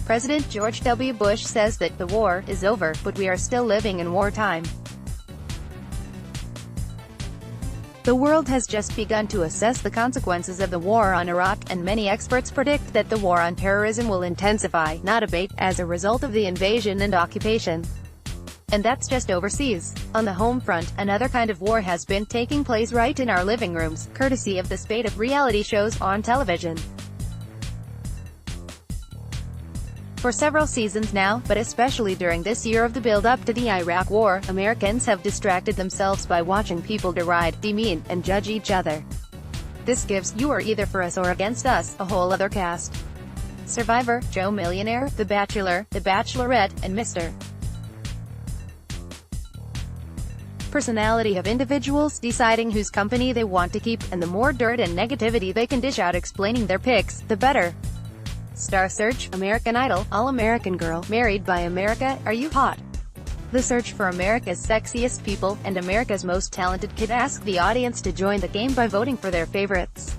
President George W. Bush says that the war is over, but we are still living in wartime. The world has just begun to assess the consequences of the war on Iraq, and many experts predict that the war on terrorism will intensify, not abate, as a result of the invasion and occupation. And that's just overseas. On the home front, another kind of war has been taking place right in our living rooms, courtesy of the spate of reality shows on television. For several seasons now, but especially during this year of the build-up to the Iraq War, Americans have distracted themselves by watching people deride, demean, and judge each other. This gives "you are either for us or against us" a whole other cast. Survivor, Joe Millionaire, The Bachelor, The Bachelorette, and Mr. Personality of individuals deciding whose company they want to keep, and the more dirt and negativity they can dish out explaining their picks, the better. Star Search, American Idol, All-American Girl, Married by America, Are You Hot? The search for America's sexiest people, and America's most talented kid ask the audience to join the game by voting for their favorites.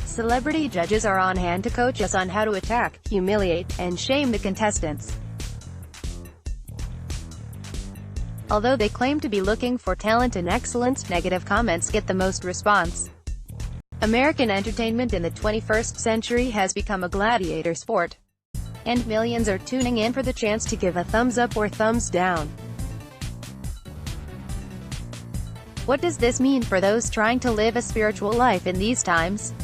Celebrity judges are on hand to coach us on how to attack, humiliate, and shame the contestants. Although they claim to be looking for talent and excellence, negative comments get the most response. American entertainment in the 21st century has become a gladiator sport, and millions are tuning in for the chance to give a thumbs up or thumbs down. What does this mean for those trying to live a spiritual life in these times?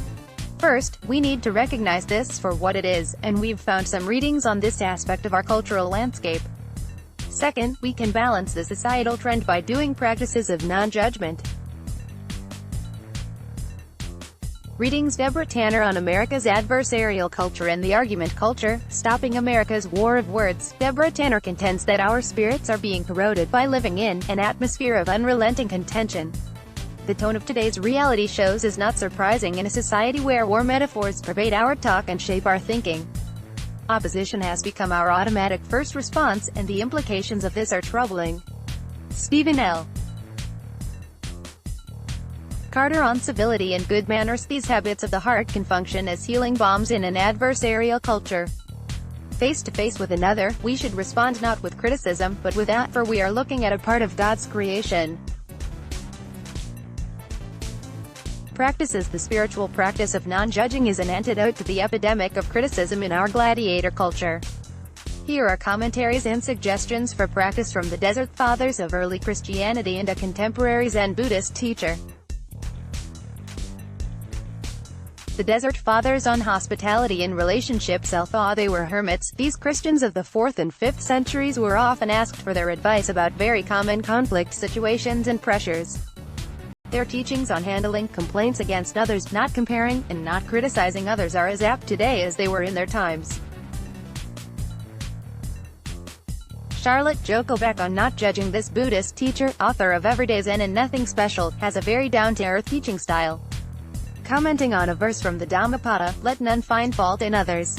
First, we need to recognize this for what it is, and we've found some readings on this aspect of our cultural landscape. Second, we can balance the societal trend by doing practices of non-judgment. Readings: Deborah Tanner on America's adversarial culture and the argument culture, Stopping America's War of Words. Deborah Tanner contends that our spirits are being corroded by living in an atmosphere of unrelenting contention. The tone of today's reality shows is not surprising in a society where war metaphors pervade our talk and shape our thinking. Opposition has become our automatic first response, and the implications of this are troubling. Stephen L. Carter on civility and good manners. These habits of the heart can function as healing balms in an adversarial culture. Face to face with another, we should respond not with criticism, but with that, for we are looking at a part of God's creation. Practices: the spiritual practice of non-judging is an antidote to the epidemic of criticism in our gladiator culture. Here are commentaries and suggestions for practice from the Desert Fathers of early Christianity and a contemporary Zen Buddhist teacher. The Desert Fathers on hospitality in relationships. Although they were hermits, these Christians of the 4th and 5th centuries were often asked for their advice about very common conflict situations and pressures. Their teachings on handling complaints against others, not comparing, and not criticizing others are as apt today as they were in their times. Charlotte Jokovic on not judging. This Buddhist teacher, author of Everyday Zen and Nothing Special, has a very down-to-earth teaching style. Commenting on a verse from the Dhammapada, "Let none find fault in others,"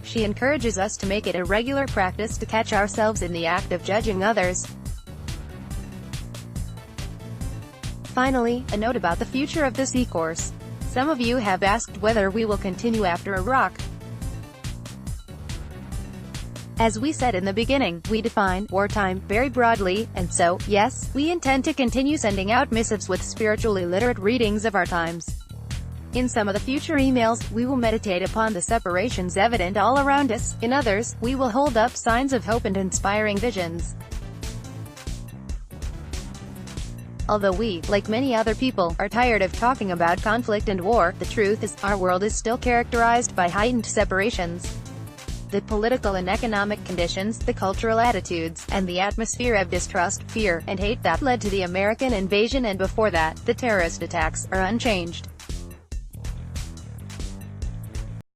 she encourages us to make it a regular practice to catch ourselves in the act of judging others. Finally, a note about the future of this e-course. Some of you have asked whether we will continue after Iraq. As we said in the beginning, we define wartime very broadly, and so, yes, we intend to continue sending out missives with spiritually literate readings of our times. In some of the future emails, we will meditate upon the separations evident all around us. In others, we will hold up signs of hope and inspiring visions. Although we, like many other people, are tired of talking about conflict and war, the truth is, our world is still characterized by heightened separations. The political and economic conditions, the cultural attitudes, and the atmosphere of distrust, fear, and hate that led to the American invasion and before that, the terrorist attacks, are unchanged.